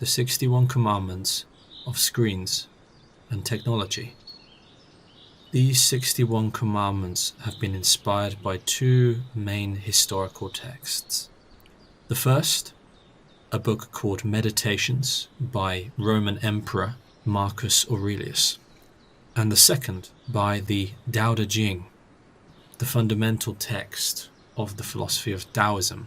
the 61 Commandments of Screens and Technology. These 61 commandments have been inspired by two main historical texts. The first, a book called Meditations by Roman Emperor Marcus Aurelius, and the second by the Tao Te Ching, the fundamental text of the philosophy of Taoism.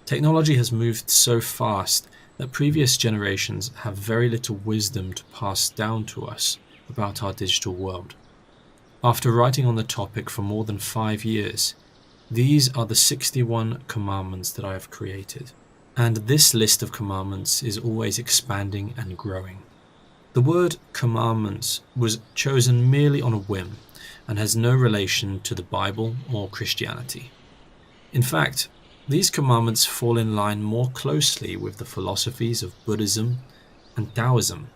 Technology has moved so fast that previous generations have very little wisdom to pass down to us about our digital world. After writing on the topic for more than 5 years, these are the 61 commandments that I have created. And this list of commandments is always expanding and growing. The word commandments was chosen merely on a whim and has no relation to the Bible or Christianity. In fact, these commandments fall in line more closely with the philosophies of Buddhism and Taoism.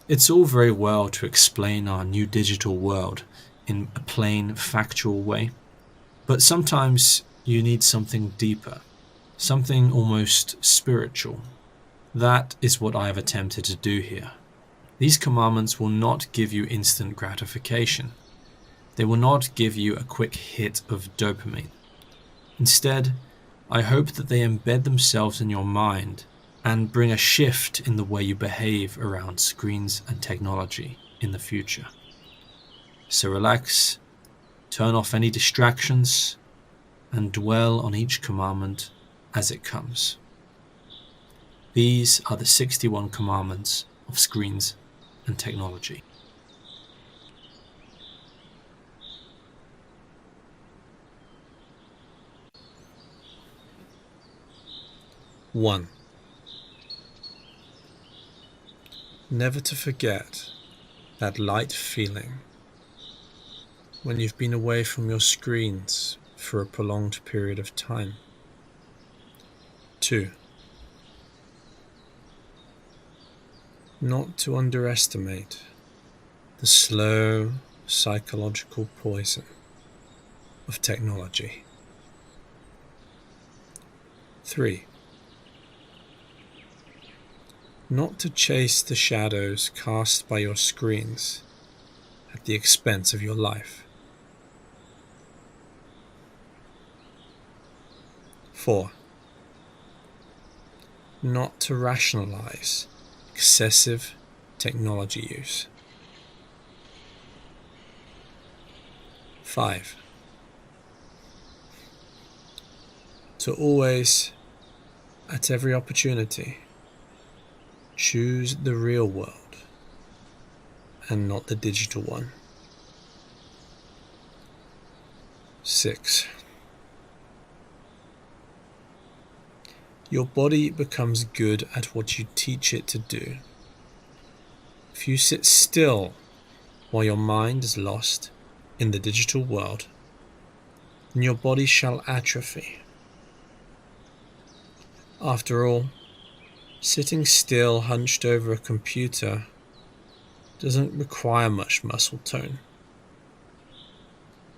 It's all very well to explain our new digital world in a plain, factual way, but sometimes you need something deeper, something almost spiritual. That is what I have attempted to do here. These commandments will not give you instant gratification. They will not give you a quick hit of dopamine. Instead, I hope that they embed themselves in your mind and bring a shift in the way you behave around screens and technology in the future. So relax, turn off any distractions, and dwell on each commandment as it comes. These are the 61 commandments of screens and technology. One. Never to forget that light feeling when you've been away from your screens for a prolonged period of time. 2. Not to underestimate the slow psychological poison of technology. 3. Not to chase the shadows cast by your screens at the expense of your life. 4. Not to rationalize excessive technology use. 5. To always, at every opportunity, choose the real world and not the digital one. 6. Your body becomes good at what you teach it to do. If you sit still while your mind is lost in the digital world, then your body shall atrophy. After all, sitting still hunched over a computer doesn't require much muscle tone,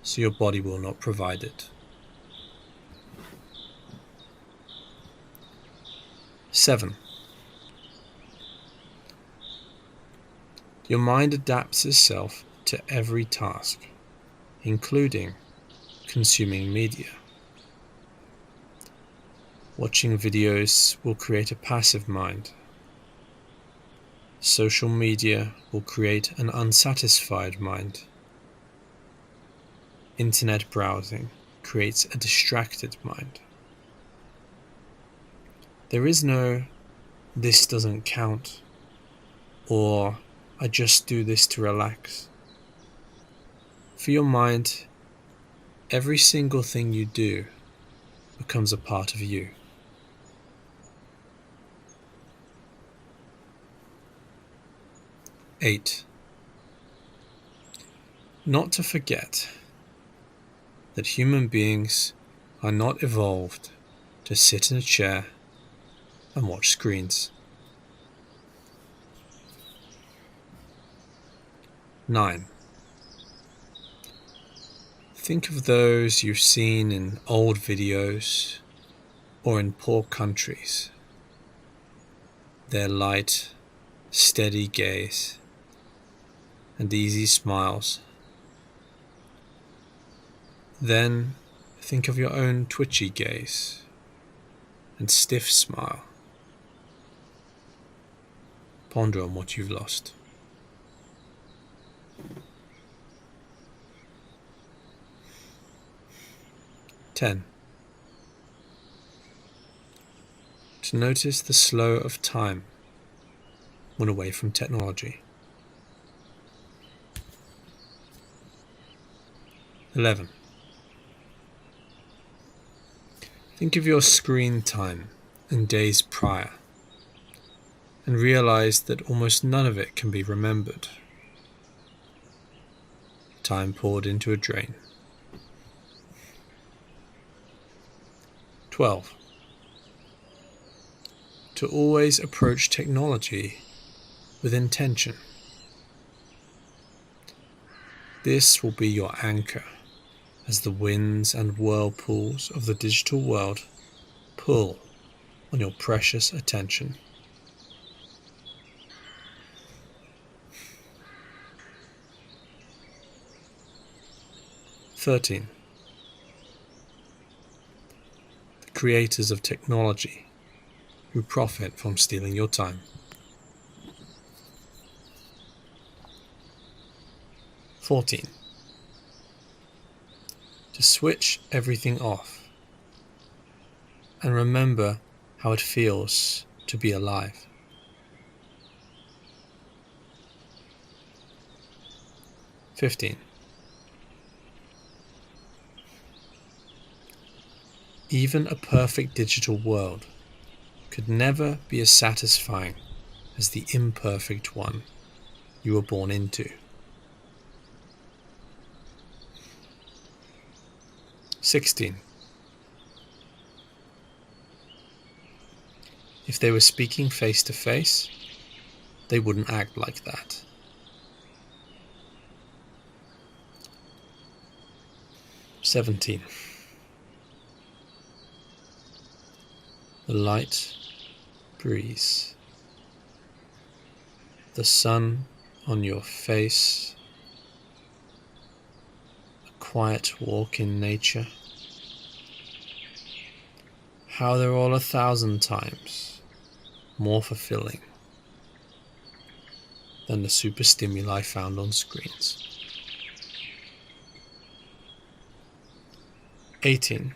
so your body will not provide it. 7. Your mind adapts itself to every task, including consuming media. Watching videos will create a passive mind. Social media will create an unsatisfied mind. Internet browsing creates a distracted mind. There is no "this doesn't count" or "I just do this to relax." For your mind, every single thing you do becomes a part of you. 8. Not to forget that human beings are not evolved to sit in a chair and watch screens. 9. Think of those you've seen in old videos or in poor countries. their light, steady gaze and easy smiles. Then think of your own twitchy gaze and stiff smile. Ponder on what you've lost. (10) To notice the slow of time when away from technology. 11. Think of your screen time in days prior and realize that almost none of it can be remembered. Time poured into a drain. 12. To always approach technology with intention. This will be your anchor as the winds and whirlpools of the digital world pull on your precious attention. 13. The creators of technology who profit from stealing your time. 14. To switch everything off and remember how it feels to be alive. 15. Even a perfect digital world could never be as satisfying as the imperfect one you were born into. 16. If they were speaking face to face, they wouldn't act like that. 17. The light breeze, the sun on your face, a quiet walk in nature. How they're all 1,000 times more fulfilling than the super stimuli found on screens. 18.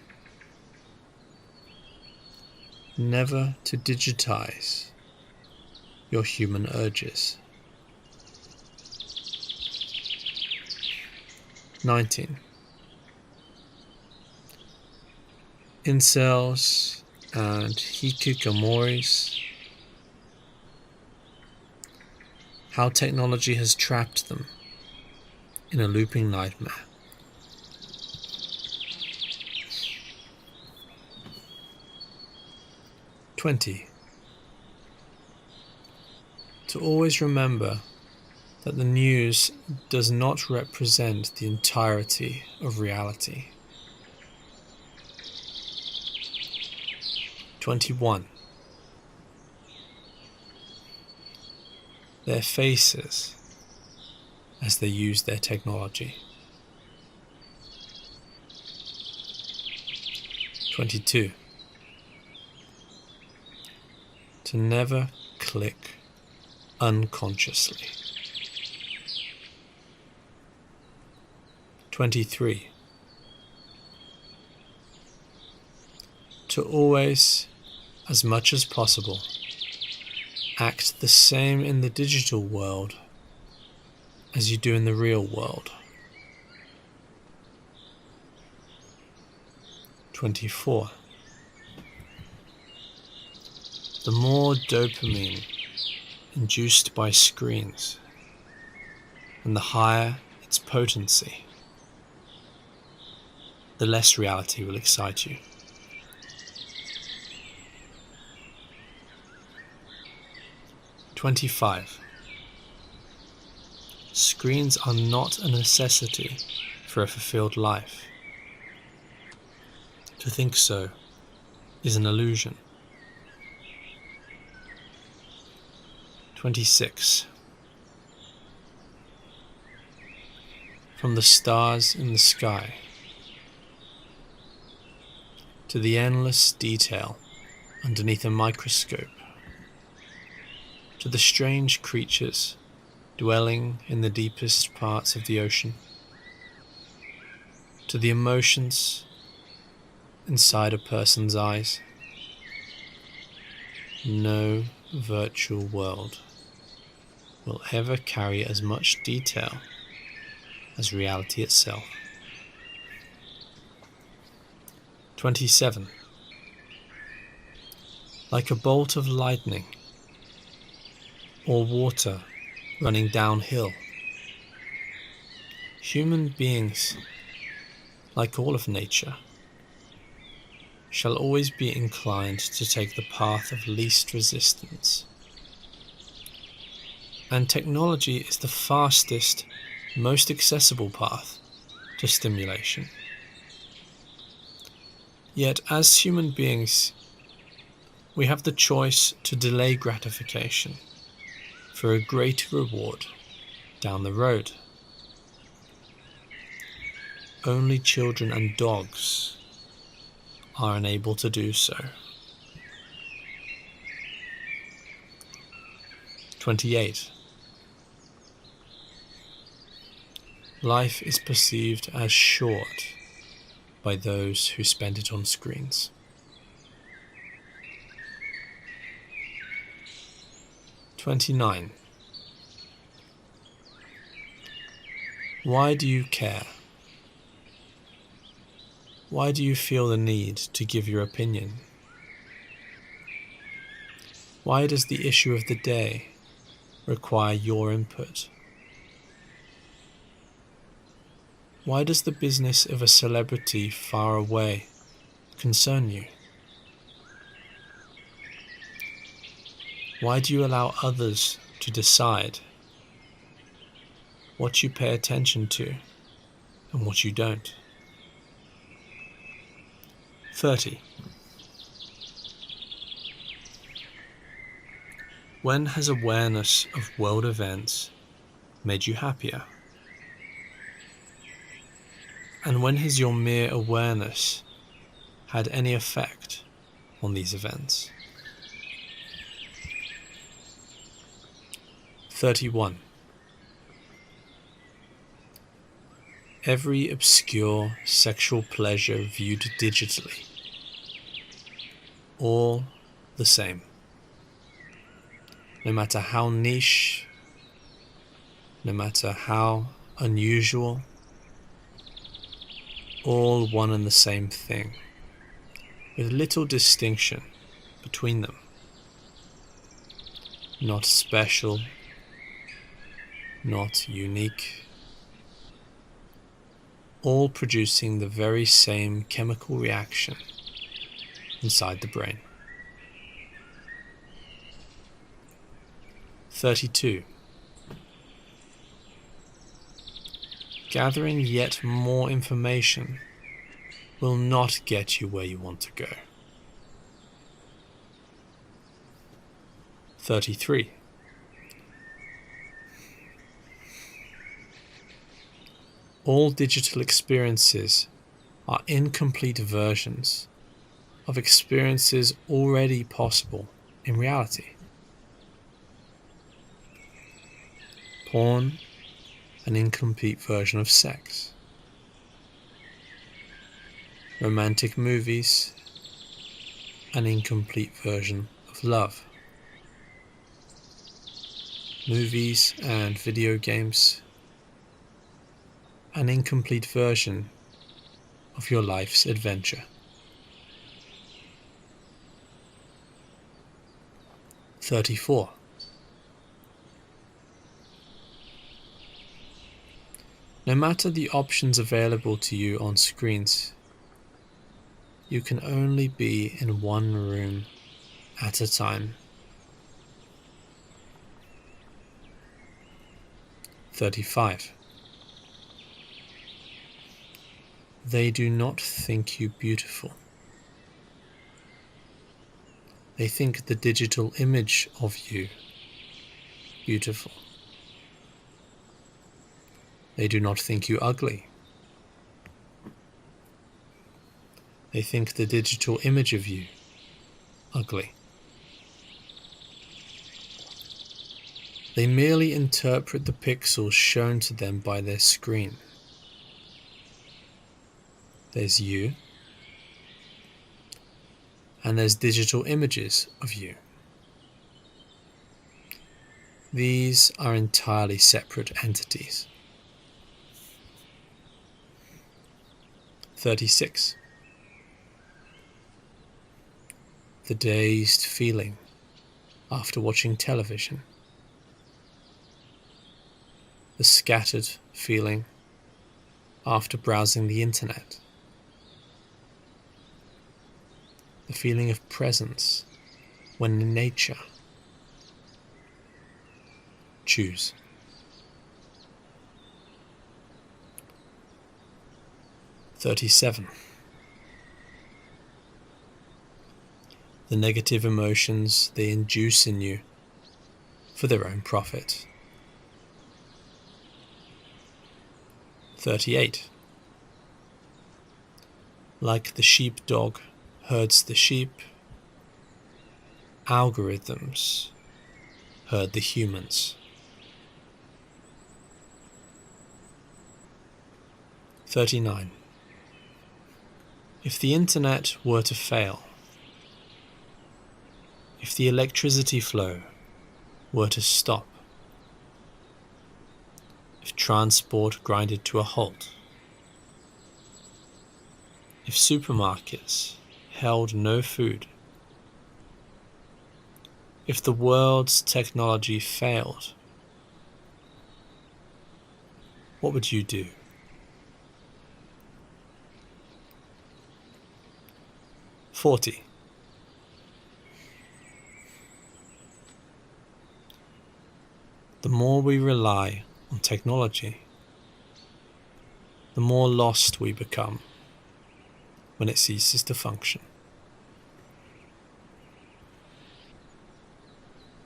Never to digitize your human urges. 19. Incels and hikikomoris. How technology has trapped them in a looping nightmare. 20. To always remember that the news does not represent the entirety of reality. 21. Their faces as they use their technology. 22. To never click unconsciously. 23. To always, as much as possible, act the same in the digital world as you do in the real world. 24. The more dopamine induced by screens, and the higher its potency, the less reality will excite you. 25. Screens are not a necessity for a fulfilled life. To think so is an illusion. 26. From the stars in the sky to the endless detail underneath a microscope, to the strange creatures dwelling in the deepest parts of the ocean, to the emotions inside a person's eyes, no virtual world will ever carry as much detail as reality itself. 27. Like a bolt of lightning or water running downhill, human beings, like all of nature, shall always be inclined to take the path of least resistance. And technology is the fastest, most accessible path to stimulation. Yet as human beings, we have the choice to delay gratification for a greater reward down the road. Only children and dogs are unable to do so. 28. Life is perceived as short by those who spend it on screens. 29. Why do you care? Why do you feel the need to give your opinion? Why does the issue of the day require your input? Why does the business of a celebrity far away concern you? Why do you allow others to decide what you pay attention to and what you don't? 30. When has awareness of world events made you happier? And when has your mere awareness had any effect on these events? 31. Every obscure sexual pleasure viewed digitally, all the same, no matter how niche, no matter how unusual, all one and the same thing, with little distinction between them. Not special, not unique, all producing the very same chemical reaction inside the brain. 32. Gathering yet more information will not get you where you want to go. 33. All digital experiences are incomplete versions of experiences already possible in reality. Porn, an incomplete version of sex. Romantic movies, an incomplete version of love. Movies and video games, an incomplete version of your life's adventure. 34. No matter the options available to you on screens, you can only be in one room at a time. 35. They do not think you beautiful. They think the digital image of you beautiful. They do not think you ugly. They think the digital image of you ugly. They merely interpret the pixels shown to them by their screen. There's you, and there's digital images of you. These are entirely separate entities. 36. The dazed feeling after watching television. The scattered feeling after browsing the internet. The feeling of presence when in nature. Choose. "37. The negative emotions they induce in you for their own profit. 38. Like the sheepdog herds the sheep, algorithms herd the humans. 39. If the internet were to fail, if the electricity flow were to stop, if transport grinded to a halt, if supermarkets held no food, if the world's technology failed, what would you do? 40. The more we rely on technology, the more lost we become when it ceases to function.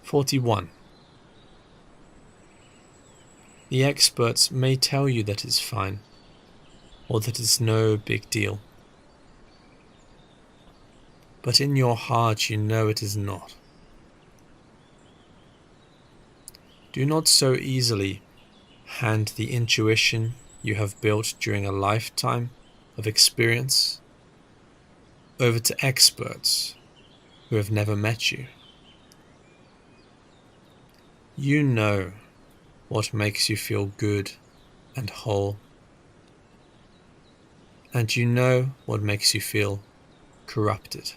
41. The experts may tell you that it's fine, or that it's no big deal. But in your heart you know it is not. Do not so easily hand the intuition you have built during a lifetime of experience over to experts who have never met you. You know what makes you feel good and whole, and you know what makes you feel corrupted.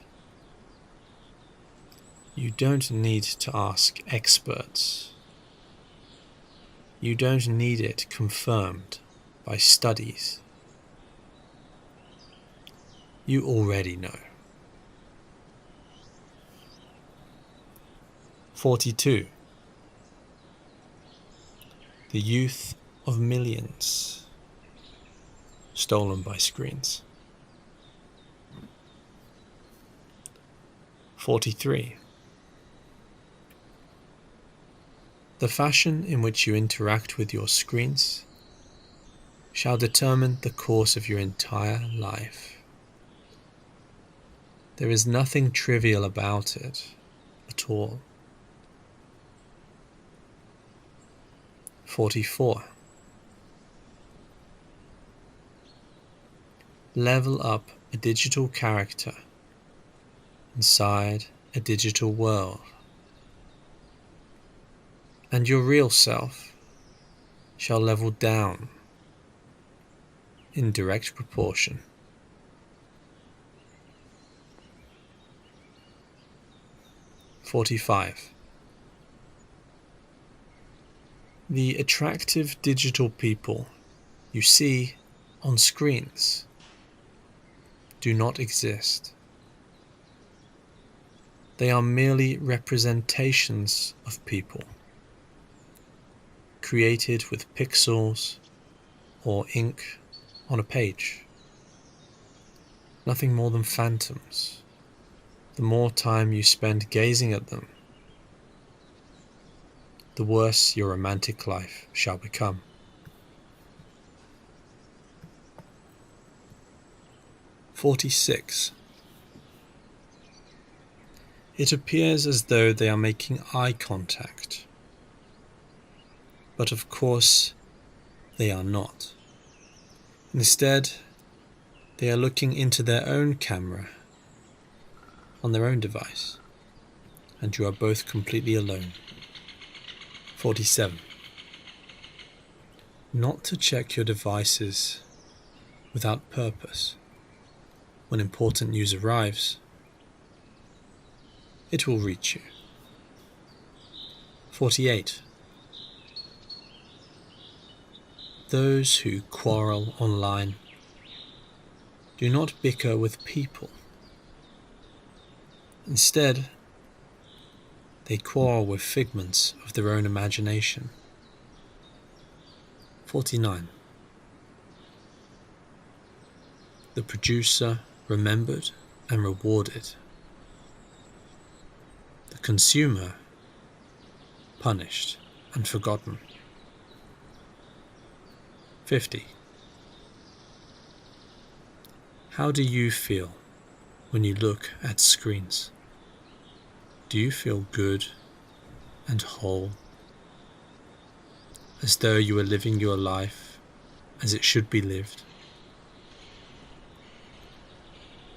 You don't need to ask experts. You don't need it confirmed by studies. You already know. 42. The youth of millions stolen by screens. 43. The fashion in which you interact with your screens shall determine the course of your entire life. There is nothing trivial about it at all. 44. Level up a digital character inside a digital world, and your real self shall level down in direct proportion. 45. The attractive digital people you see on screens do not exist. They are merely representations of people, created with pixels or ink on a page. Nothing more than phantoms. The more time you spend gazing at them, the worse your romantic life shall become. "46. It appears as though they are making eye contact, but of course they are not. Instead, they are looking into their own camera on their own device, and you are both completely alone." 47. Not to check your devices without purpose when important news arrives. It will reach you. 48. Those who quarrel online do not bicker with people. Instead, they quarrel with figments of their own imagination. 49. The producer remembered and rewarded. The consumer punished and forgotten. 50. How do you feel when you look at screens? Do you feel good and whole, as though you were living your life as it should be lived?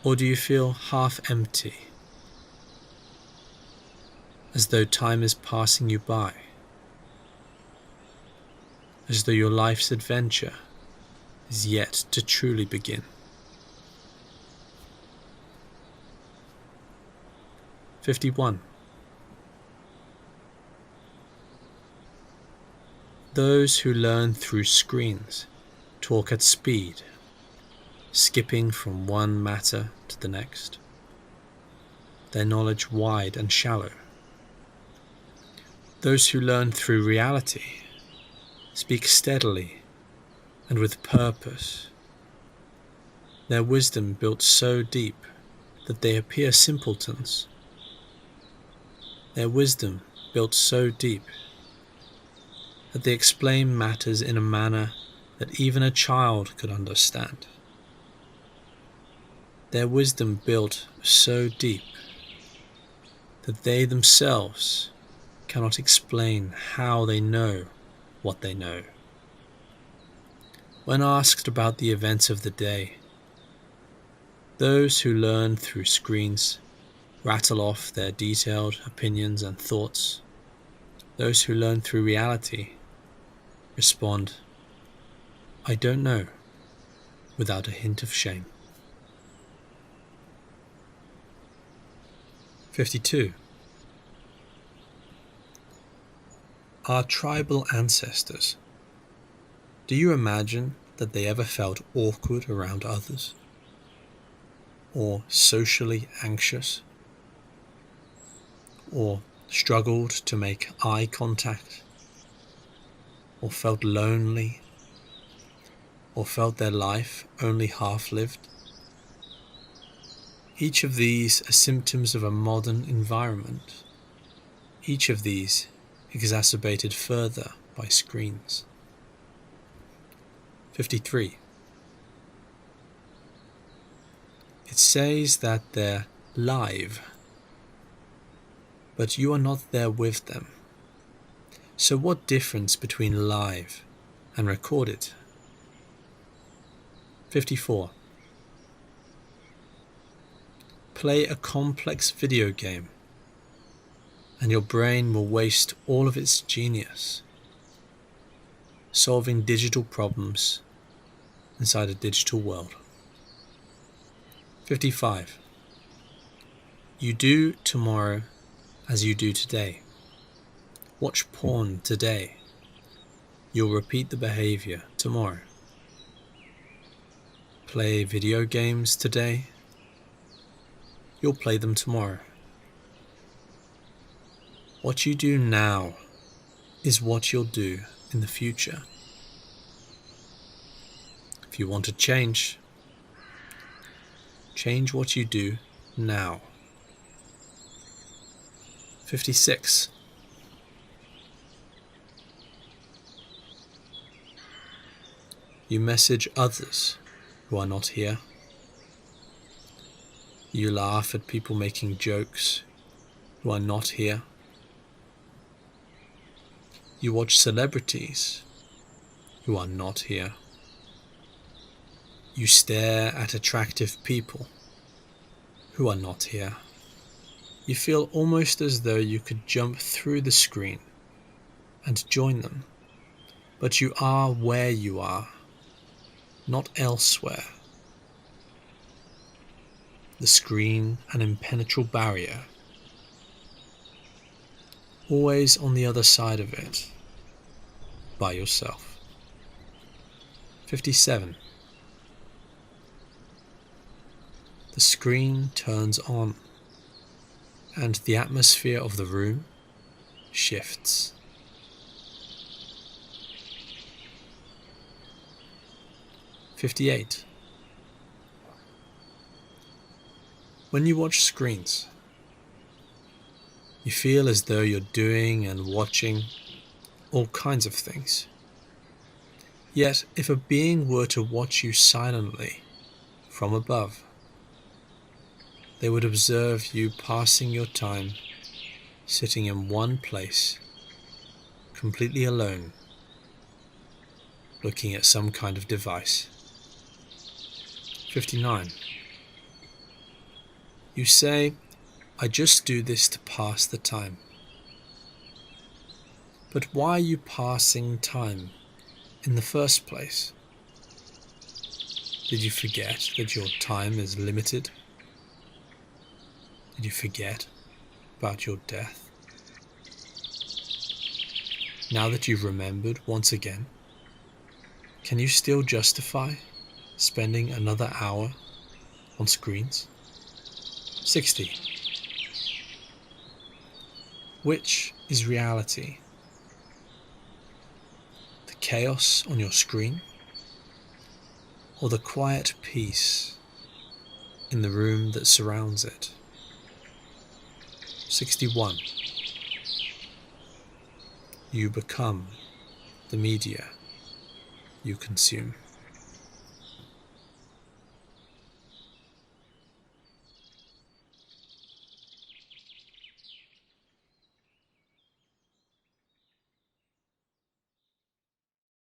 Or do you feel half empty, as though time is passing you by, as though your life's adventure is yet to truly begin? 51. Those who learn through screens talk at speed, skipping from one matter to the next, their knowledge wide and shallow. Those who learn through reality speak steadily and with purpose, their wisdom built so deep that they appear simpletons. Their wisdom built so deep that they explain matters in a manner that even a child could understand. Their wisdom built so deep that they themselves cannot explain how they know what they know. When asked about the events of the day, those who learn through screens rattle off their detailed opinions and thoughts. Those who learn through reality respond, "I don't know," without a hint of shame. 52. Our tribal ancestors, do you imagine that they ever felt awkward around others? Or socially anxious? Or struggled to make eye contact? Or felt lonely? Or felt their life only half-lived? Each of these are symptoms of a modern environment. Each of these exacerbated further by screens. 53. It says that they're live, but you are not there with them. So what difference between live and recorded? 54. Play a complex video game, and your brain will waste all of its genius solving digital problems inside a digital world. 55. You do tomorrow as you do today. Watch porn today. You'll repeat the behavior tomorrow. Play video games today. You'll play them tomorrow. What you do now is what you'll do in the future. If you want to change what you do now. 56. You message others who are not here. You laugh at people making jokes who are not here. You watch celebrities who are not here. You stare at attractive people who are not here. You feel almost as though you could jump through the screen and join them, but you are where you are, not elsewhere. The screen, an impenetrable barrier, always on the other side of it, by yourself. 57. The screen turns on, and the atmosphere of the room shifts. 58. When you watch screens, you feel as though you're doing and watching all kinds of things. Yet, if a being were to watch you silently from above, they would observe you passing your time sitting in one place, completely alone, looking at some kind of device. 59. You say, "I just do this to pass the time." But why are you passing time in the first place? Did you forget that your time is limited? Did you forget about your death? Now that you've remembered once again, can you still justify spending another hour on screens? 60. Which is reality? The chaos on your screen, or the quiet peace in the room that surrounds it? 61. You become the media you consume.